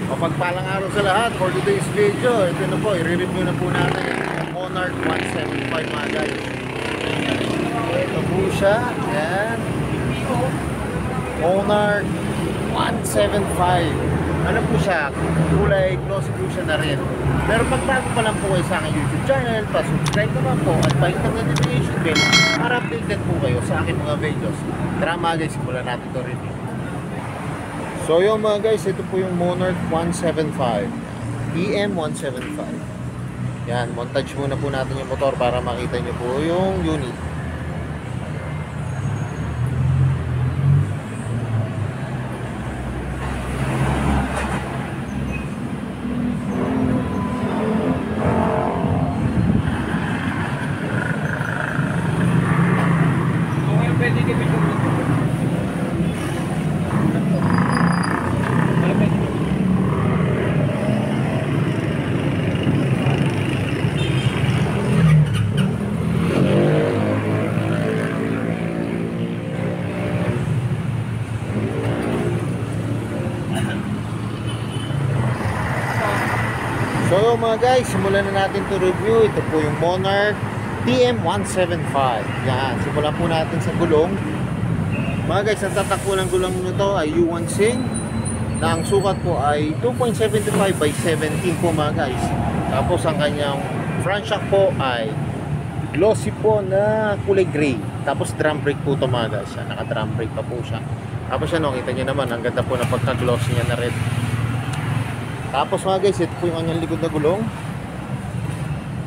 Mapagpalang araw sa lahat for today's video. Ito na po, i-review na po natin yung Monarch 175 mga guys. Ito po siya. Yan. Monarch 175. Ano po siya? Kulay glossy po siya na rin. Pero pag bago pa lang po kayo sa aking YouTube channel, pa-subscribe naman po at pa-hit ang notification bell para updated po kayo sa aking mga videos. Tara mga guys, simulan natin ito review. So yung mga guys, ito po yung Monarch 175 EM175. Yan, montage muna po natin yung motor para makita nyo po yung unit. So mga guys, simulan na natin to review. Ito po yung Monarch TM175. Yan, simulan po natin sa gulong. Mga guys, ang tatakbo ng gulong nito ay U1 Sing na ang sukat po ay 2.75 by 17 po mga guys. Tapos ang kanyang front shock po ay glossy po na kulay gray. Tapos drum brake po ito mga guys. Naka drum brake pa po siya. Tapos yan, kita nyo naman, ang ganda po na pagka-glossy niya na red. Tapos mga guys, ito po yung kanyang likod na gulong.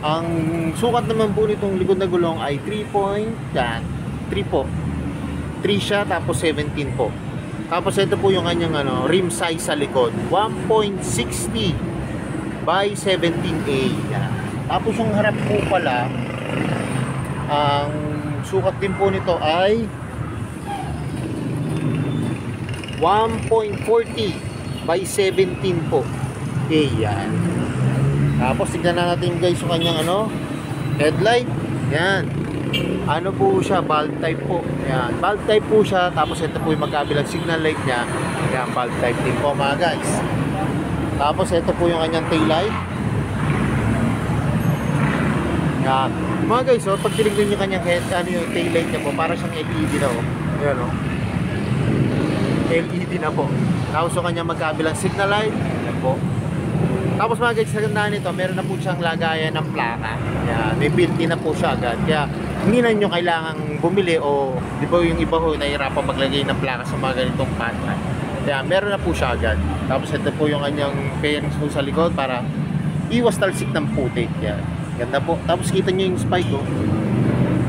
Ang sukat naman po nitong likod na gulong ay 3 po. 3 siya, tapos 17 po. Tapos ito po yung kanyang rim size sa likod, 1.60 by 17A. Yan. Tapos yung harap po pala, ang sukat din po nito ay 1.40 by 17 po. Okay, yan. Tapos tignan na natin guys yung kanyang headlight. Yan. Ano po siya? Bulb type po. Yan. Bulb type po siya. Tapos ito po yung magkabilang signal light niya. Yan. Bulb type din po mga guys. Tapos ito po yung kanyang tail light. Yan. Mga guys, pag tinignan yung kanyang yung tail light niya po, para siyang LED na Yan LED na po. Tapos yung kanyang magkabilang signal light. Yan po. Tapos mga guys, sa ganda nito, meron na po siyang lagayan ng plaka. Yan, may built-in na po siya agad. Kaya hindi na nyo kailangang bumili o di ba yung iba ho, nahihirapan maglagay ng plaka sa mga ganitong pantan. Kaya meron na po siya agad. Tapos ito po yung kanyang bearings po sa likod para iwas talsik ng putik. Yan, ganda po. Tapos kita nyo yung spike ko.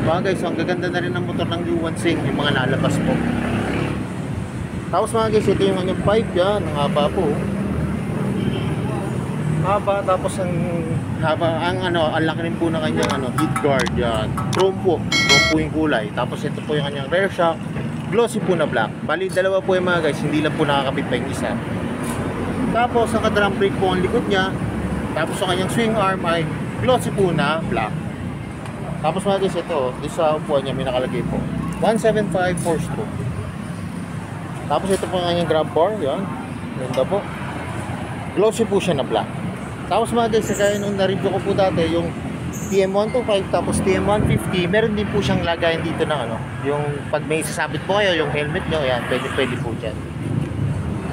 Mga guys, ang gaganda na rin ng motor ng U1 Sing, yung mga nalabas po. Tapos mga guys, ito yung kanyang pipe. Yan, ang haba po. Haba, tapos ang laki rin po na kanyang heat guard. Yan, chrome po yung kulay. Tapos ito po yung kanyang rear shock, glossy po na black. Bali dalawa po yung mga guys, hindi lang po nakakabit pa yung isa. Tapos ang drum brake po ang likod niya. Tapos ang kanyang swing arm ay glossy po na black. Tapos mga guys, ito sa upuan niya may nakalagay po 175 4-stroke. Tapos ito po ang kanyang grab bar. Yan, ganda po, glossy po siya na black. Tapos mga guys, kaya nung na-review ko po dati yung TM125 tapos TM150, meron din po siyang lagayan dito ng yung pag may sasabit po kayo, yung helmet nyo, yan, pwede po dyan.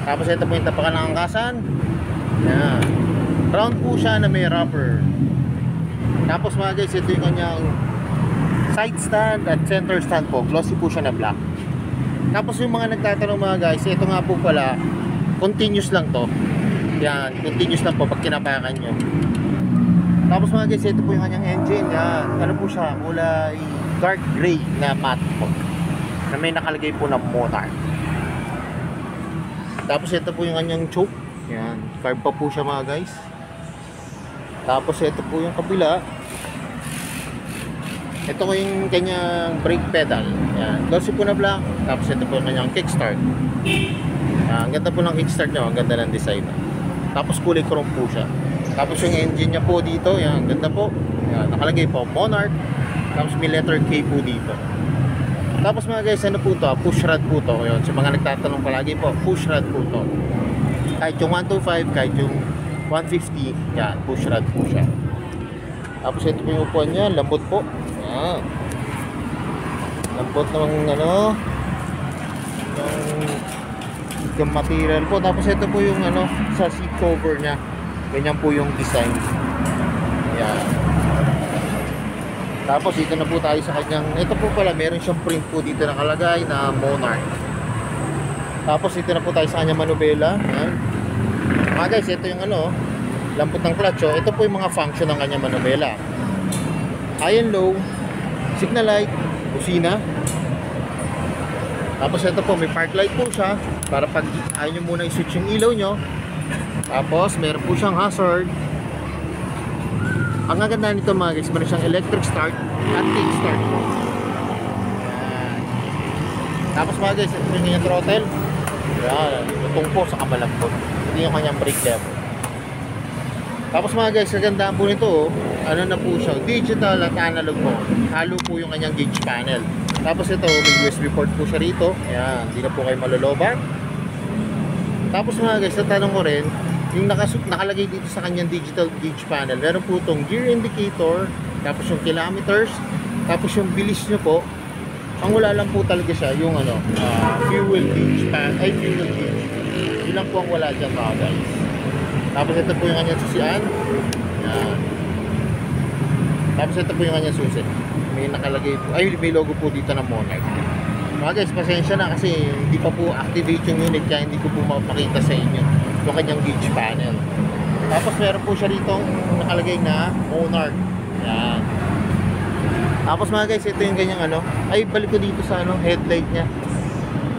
Tapos ito po yung tapakan ng angkasan. Yan, round po siya na may rubber. Tapos mga guys, ito yung kanyang side stand at center stand po, glossy po siya na black. Tapos yung mga nagtatanong mga guys, ito nga po pala, continuous lang to. Yan, continuous lang po pag kinapakan nyo. Tapos mga guys, ito po yung kanyang engine. Yan, ano po siya, kulay dark gray na matte po, na may nakalagay po na Monarch. Tapos ito po yung kanyang choke. Yan, carb pa po siya mga guys. Tapos ito po yung kabila. Ito po yung kanyang brake pedal. Yan, glossy po na black. Tapos ito po yung kanyang kickstart. Ang ganda po ng kickstart nyo, ang ganda ng design. Tapos kulay chrome po siya. Tapos yung engine niya po dito, yan, ganda po. Yan, nakalagay po Monarch. Tapos may letter K po dito. Tapos mga guys, ano po to? Push rod po to. Yun, sa mga nagtatanong palagi po, push rod po to. Kahit yung 125, kahit yung 150, yan, push rod po siya. Tapos ito po yung upuan niya, lambot po. Yan. Lambot ng ano, yung material po. Tapos ito po yung ano, sa seat cover niya. Ganyan po yung design. Yan. Tapos dito na po tayo sa kanyang, ito po pala, meron siyang print po dito nakalagay na Monarch. Tapos dito na po tayo sa kanyang manubela. Yan. Mga guys, ito yung ano, lambot ng clutch. Oh. Ito po yung mga function ng kanyang manubela. High and low, signal light, busina. Tapos ito po, may park light po siya para pag ayaw nyo muna i-switch yung ilaw nyo. Tapos meron po siyang hazard. Ang gaganda nito mga guys, meron siyang electric start at kick start po. Tapos mga guys, ito yung kanyang throttle. Yan, itong po sa kamalambot. Ito yung kanyang brake lever. Tapos mga guys, kagandaan po nito, ano na po siya, digital at analog po. Halo po yung kanyang gauge panel. Tapos ito, may USB port po siya rito. Ayan, hindi na po kayo malolobat. Tapos mga guys, natanong ko rin, yung nakalagay dito sa kanyang digital gauge panel, meron po itong gear indicator, tapos yung kilometers, tapos yung bilis nyo po. Ang wala lang po talaga siya, yung ano, fuel gauge fuel gauge. Yun lang po ang wala dyan mga guys. Tapos ito po yung kanyang susian. Yan. Tapos ito po yung kanyang susi. May nakalagay po, may logo po dito ng Monarch. Mga guys, pasensya na kasi hindi pa po activate yung unit kaya hindi ko po mapakita sa inyo yung kanyang gauge panel. Tapos meron po siya rito nakalagay na Monarch. Yan. Tapos mga guys, ito yung kanyang ano, balik ko dito sa ano, headlight niya.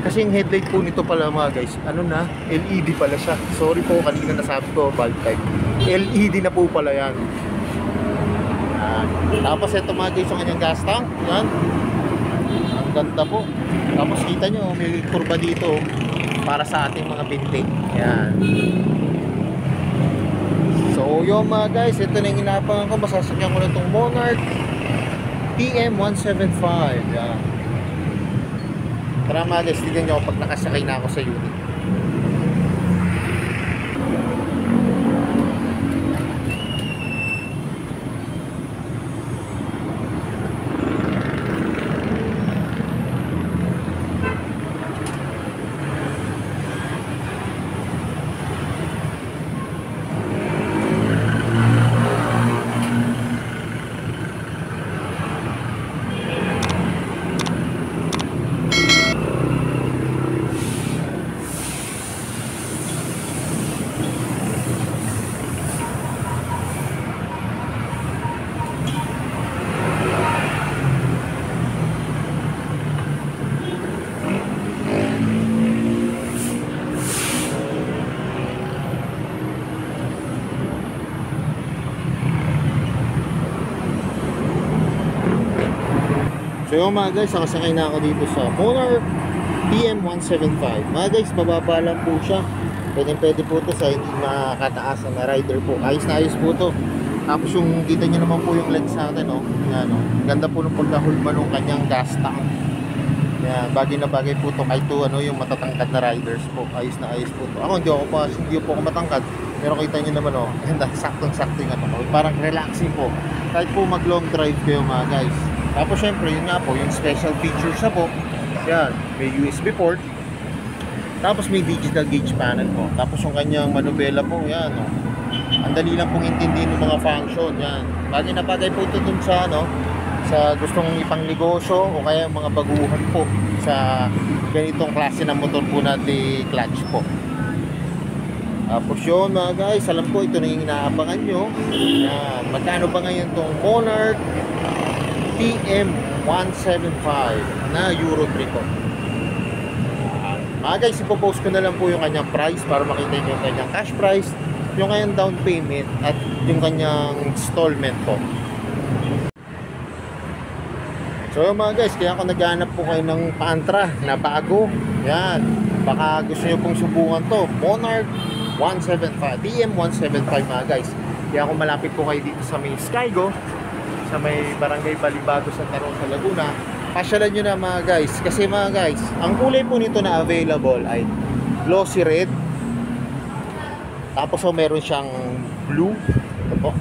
Kasi yung headlight po nito pala mga guys, ano na, LED pala siya. Sorry po, kanina nasabi ko, bulb type. LED na po pala yan. Tapos ito mga guys, yung kanyang gas tank. Yan. Ang ganda po. Tapos kita nyo, may kurba dito para sa ating mga bintik. Yan. So yun mga guys, ito na yung inaabangan ko. Masasakyan ko na itong Monarch TM175. Yan. Tara mga guys, tignan nyo pag nakasakay na ako sa unit. So yung mga guys, nakasakay na ako dito sa Monarch TM175. Mga guys, mababa lang po siya. Pwede po ito sa hindi makataas na rider po. Ayos na ayos po ito. Tapos yung kita nyo naman po yung legs natin, no? Yan, no? Ganda po ng pagkahulma ng kanyang gas tank. Yan, bagay na bagay po ito kahit ano, yung matatangkad na riders po. Ayos na ayos po ito. Ako hindi po ako matangkad. Pero kita nyo naman, oh, ganda, saktong-sakto yung ano. Parang relaxing po. Kahit po mag long drive kayo mga guys. Tapos syempre, yun nga po, yung special features na po. Yan, may USB port. Tapos may digital gauge panel po. Tapos yung kanyang manubela po, yan, oh. Ang dali lang pong intindihin ng mga function, yan. Bagay na bagay po ito dun sa, ano, sa gustong ipangnegosyo o kaya mga baguhan po sa ganitong klase ng motor po natin, clutch po. Tapos yun mga guys, alam ko ito na yung inaabangan nyo. Yan, magkano ba ngayon itong Monarch TM175 na Euro 3 po. Mga guys, ipopost ko na lang po yung kanyang price para makita nyo yung kanyang cash price, yung kanyang down payment at yung kanyang installment po. So mga guys, kaya ako naghahanap po kayo ng Pantra na bago. Yan, baka gusto nyo pong subukan to, Monarch 175 TM175 mga guys. Kaya ako malapit po kayo dito sa may Skygo, sa may Barangay Balibago, Santa Rosa, Laguna. Pasyalan nyo na mga guys. Kasi mga guys, ang kulay po nito na available ay glossy red, Tapos meron siyang blue. Ito po.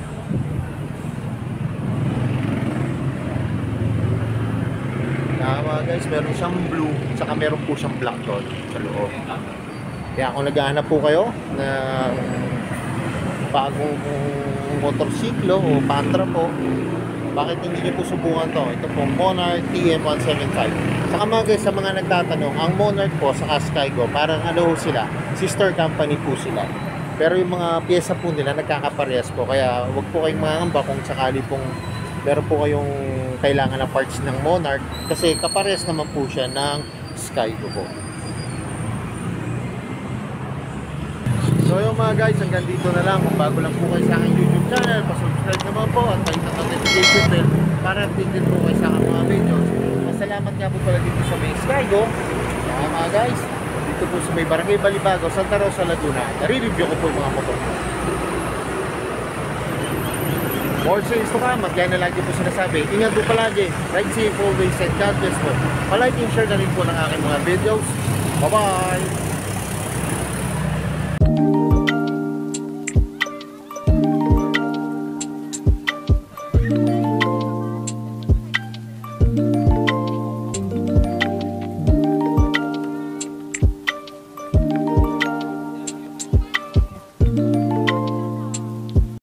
Mga guys, meron siyang blue, saka meron po siyang black doon sa loob. Kaya kung naghahanap po kayo ng bagong motorsiklo o pantra po, bakit hindi niyo po subukan to? Ito po, Monarch TM175. Saka mga guys, sa mga nagtatanong, ang Monarch po sa Skygo, parang ano sila, sister company po sila. Pero yung mga pyesa po nila nagkakaparehas po, kaya wag po kayong mangamba kung sakali pong meron po kayong kailangan ng parts ng Monarch, kasi kaparehas naman po siya ng Skygo po. So yung mga guys, hanggang dito na lang. Kung bago lang po kayo sa aking YouTube channel, pasubscribe naman po at palitan ang notification bell para updated po kayo sa aking mga videos. Masalamat nga po pala dito sa may Skygo. Kaya mga guys, dito po sa may Barangay Balibago, Santa Rosa, Laguna, nare-review ko po yung mga motor. More sales to come, at gaya na lagi po sinasabi, ingat po palagi, ride safe always, and God bless po. Palike and share na rin po ng aking mga videos. Bye bye!